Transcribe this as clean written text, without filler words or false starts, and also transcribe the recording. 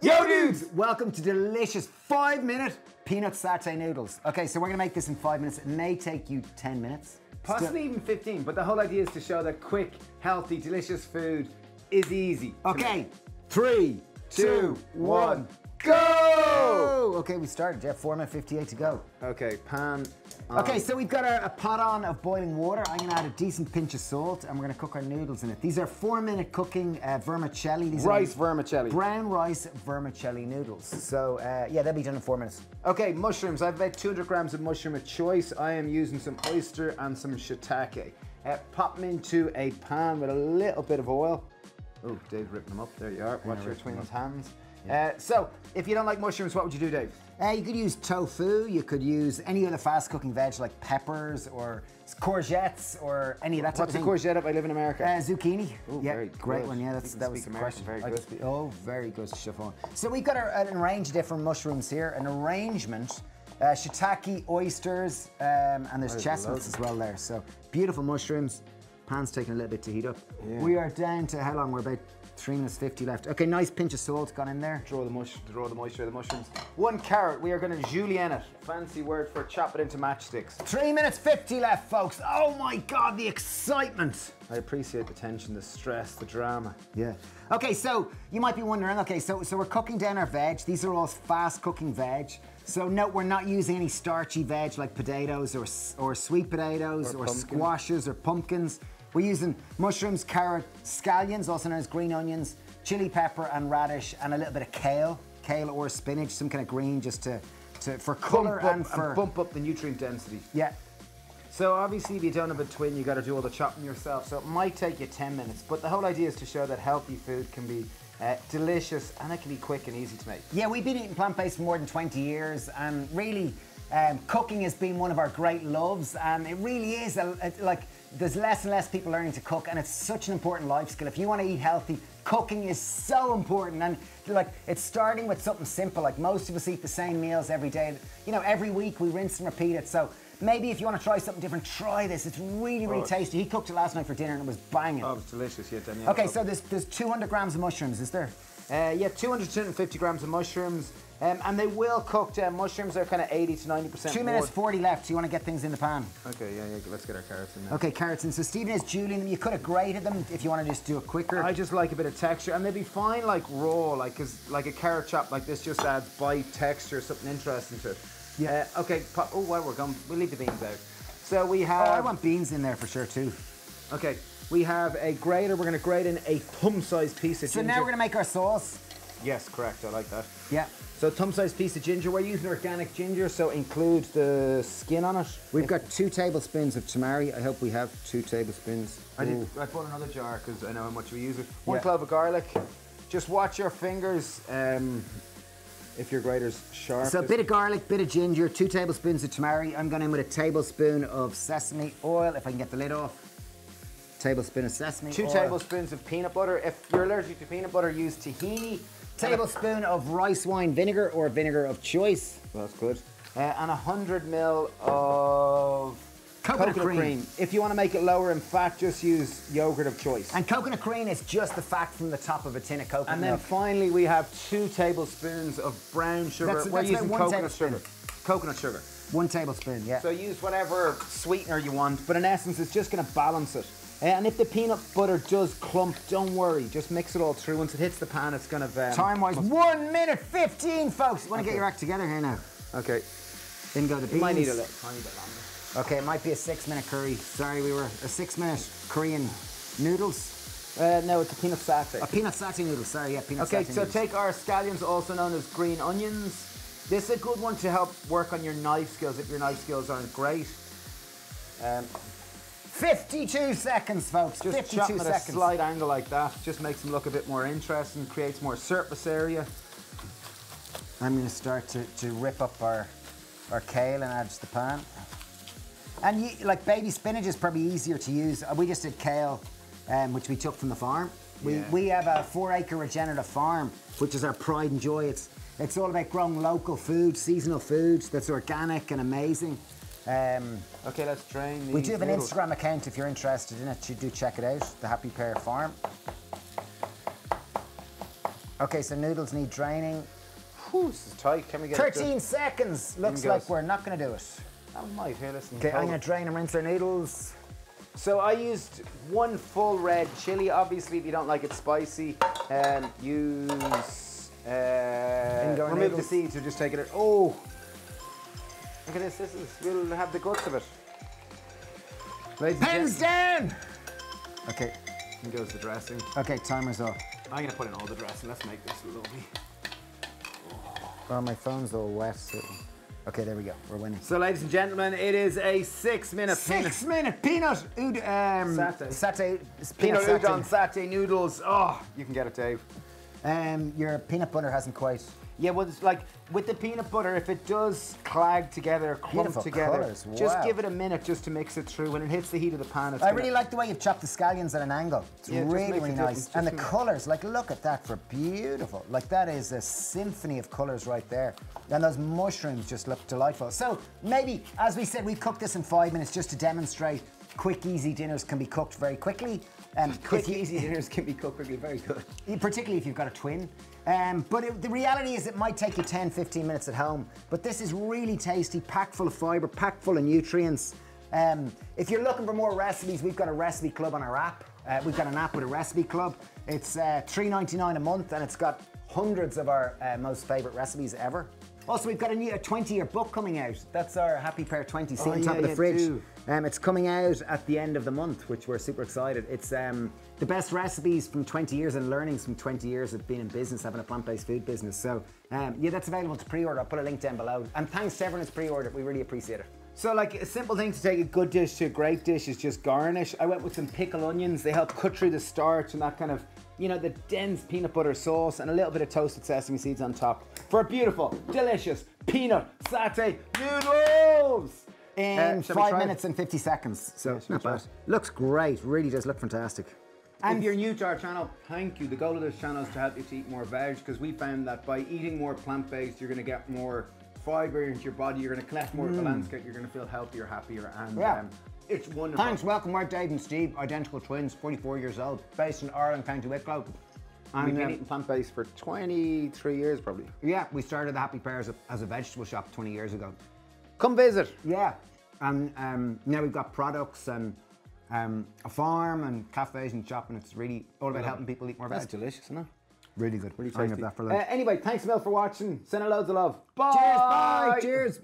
Yo dudes! Welcome to delicious 5-minute peanut satay noodles. Okay, so we're gonna make this in 5 minutes. It may take you 10 minutes. Possibly even 15, but the whole idea is to show that quick, healthy, delicious food is easy. Okay, 3, 2, 1, go! Okay, we started, Jeff. 4 minute 58 to go. Okay, pan. Okay, so we've got a pot on of boiling water. I'm gonna add a decent pinch of salt and we're gonna cook our noodles in it. These are 4-minute cooking vermicelli. These Rice are vermicelli. Brown rice vermicelli noodles. So yeah, they'll be done in 4 minutes. Okay, mushrooms. I have about 200 grams of mushroom of choice. I am using some oyster and some shiitake. Pop them into a pan with a little bit of oil. Oh, Dave's ripping them up. There you are. Watch your between his hands. Yeah. So, if you don't like mushrooms, what would you do, Dave? You could use tofu, you could use any other fast cooking veg like peppers or courgettes or any of that type of thing. What's a courgette up? I live in America. Zucchini. Ooh, yeah, very great good. one. Yeah, that was the question. Very good. Oh, very good, Chiffon. So we've got an range of different mushrooms here. An arrangement, shiitake, oysters, and there's chestnuts as well there. So beautiful mushrooms. Pan's taking a little bit to heat up. Yeah. We are down to how long? We're about 3 minutes 50 left. Okay, nice pinch of salt gone in there. Draw the moisture of the mushrooms. 1 carrot. We are going to julienne it. Fancy word for chop it into matchsticks. 3 minutes 50 left, folks. Oh my God, the excitement. I appreciate the tension, the stress, the drama. Yeah. Okay, so you might be wondering, okay, so we're cooking down our veg. These are all fast cooking veg. So no, we're not using any starchy veg like potatoes or sweet potatoes or squashes or pumpkins. We're using mushrooms, carrot, scallions, also known as green onions, chili pepper and radish, and a little bit of kale or spinach, some kind of green just for colour and bump up the nutrient density. Yeah. So obviously if you don't have a twin, you got to do all the chopping yourself. So it might take you 10 minutes, but the whole idea is to show that healthy food can be delicious and it can be quick and easy to make. Yeah, we've been eating plant-based for more than 20 years, and really cooking has been one of our great loves, and it really is like there's less and less people learning to cook, and it's such an important life skill. If you want to eat healthy, cooking is so important, and like it's starting with something simple. Like most of us eat the same meals every day. You know, every week we rinse and repeat it. So maybe if you want to try something different, try this. It's really, really tasty. He cooked it last night for dinner and it was banging. Oh, it's delicious, yeah, Danielle. Okay, so there's 200 grams of mushrooms, is there? Yeah, 250 grams of mushrooms. And they will cook. Mushrooms are kind of 80 to 90%. 2 minutes 40 left. So you want to get things in the pan. Okay, yeah, let's get our carrots in there. Okay, carrots in. So Stephen is julienne them. You could have grated them if you want to just do it quicker. I just like a bit of texture, and they'd be fine like raw, cause like a carrot chop like this just adds bite, texture, something interesting to it. Yeah. Okay. Oh, while we're gone, we'll leave the beans out. So we have. Oh, I want beans in there for sure too. Okay. We have a grater. We're going to grate in a thumb-sized piece of ginger. So now we're going to make our sauce. Yes, correct. I like that. Yeah. So thumb-sized piece of ginger. We're using organic ginger, so include the skin on it. We've got 2 tablespoons of tamari. I hope we have 2 tablespoons. I bought another jar because I know how much we use it. 1 clove of garlic. Just watch your fingers if your grater's sharp. So a bit of garlic, bit of ginger, 2 tablespoons of tamari. I'm going in with a tablespoon of sesame oil, if I can get the lid off. Tablespoon of sesame oil. 2 tablespoons of peanut butter. If you're allergic to peanut butter, use tahini. Tablespoon of rice wine vinegar or vinegar of choice. That's good. And 100 ml of coconut cream. If you want to make it lower in fat, just use yogurt of choice. And coconut cream is just the fat from the top of a tin of coconut And then finally, we have 2 tablespoons of brown sugar. We're using coconut sugar. Coconut sugar. 1 tablespoon, yeah. So use whatever sweetener you want, but in essence, it's just going to balance it. And if the peanut butter does clump, don't worry. Just mix it all through. Once it hits the pan, it's going to... Time-wise, 1 minute 15, folks. You want to get your act together here now. Okay. In go the beans. You might need a little tiny bit longer. Okay, it might be a 6-minute curry. Sorry, we were a 6-minute Korean noodles. No, it's a peanut satay. A peanut satay noodle, sorry, yeah, peanut satay noodles. Okay, so take our scallions, also known as green onions. This is a good one to help work on your knife skills if your knife skills aren't great. 52 seconds, folks. Just 52 chopping seconds. at a slight angle like that just makes them look a bit more interesting, creates more surface area. I'm going to start to rip up our kale and add to the pan. And like baby spinach is probably easier to use. We just did kale, which we took from the farm. We have a 4-acre regenerative farm, which is our pride and joy. It's all about growing local food, seasonal food that's organic and amazing. Okay, let's drain these. We do have an Instagram account if you're interested in it. You do check it out, the Happy Pear Farm. Okay, so noodles need draining. Whew, this is tight. Can we get 13 seconds. Looks like we're not going to do it. I might. Here, listen. Okay, I'm going to drain and rinse our noodles. So I used 1 full red chili. Obviously, if you don't like it spicy, use remove the seeds or just take it out. Oh, look at this. We'll have the guts of it. Pens down. Okay. Here goes the dressing. Okay, timer's off. I'm gonna put in all the dressing. Let's make this lovely. Oh, my phone's all wet. So. Okay, there we go. We're winning. So, ladies and gentlemen, it is a 6-minute peanut satay. Peanut udon satay noodles. Oh, you can get it, Dave. Your peanut butter hasn't quite. Yeah, well, it's like with the peanut butter, if it does clag together, clump together, colours. just wow. give it a minute just to mix it through. When it hits the heat of the pan, it's I really like the way you've chopped the scallions at an angle. It's really nice. And the colours, like look at that, for beautiful. Like that is a symphony of colours right there. And those mushrooms just look delightful. So maybe, as we said, we cooked this in 5 minutes just to demonstrate quick, easy dinners can be cooked very quickly. Quick, easy dinners can be cooked quickly, very good. Particularly if you've got a twin. But the reality is it might take you 10, 15 minutes at home. But this is really tasty, packed full of fibre, packed full of nutrients. If you're looking for more recipes, we've got a recipe club on our app. We've got an app with a recipe club. It's $3.99 a month and it's got hundreds of our most favourite recipes ever. Also, we've got a 20-year book coming out. That's our Happy Pear 20, see on top of the fridge. It's coming out at the end of the month, which we're super excited. It's the best recipes from 20 years and learnings from 20 years of being in business, having a plant-based food business. So, yeah, that's available to pre-order. I'll put a link down below. And thanks to everyone who's pre-ordered. We really appreciate it. So, like, a simple thing to take a good dish to a great dish is just garnish. I went with some pickled onions. They help cut through the starch and that kind of, you know, the dense peanut butter sauce and a little bit of toasted sesame seeds on top for a beautiful, delicious peanut satay noodles in 5 minutes and 50 seconds. So not bad. Looks great. Really does look fantastic. And if you're new to our channel, thank you. The goal of this channel is to help you to eat more veg, because we found that by eating more plant-based, you're going to get more fibre into your body. You're going to collect more of the landscape. You're going to feel healthier, happier, and it's wonderful. Thanks. Welcome. We're Dave and Steve, identical twins, 44 years old, based in Ireland, County Wicklow. And we've been eating plant-based for 23 years, probably. Yeah, we started the Happy Pear as a vegetable shop 20 years ago. Come visit. Yeah, and now we've got products and a farm and cafes and shop, and it's really all about helping people eat more veg. That's delicious, isn't it? Really good. Really tasty. That for lunch. Anyway, thanks a lot for watching. Send loads of love. Bye. Cheers. Bye. Cheers.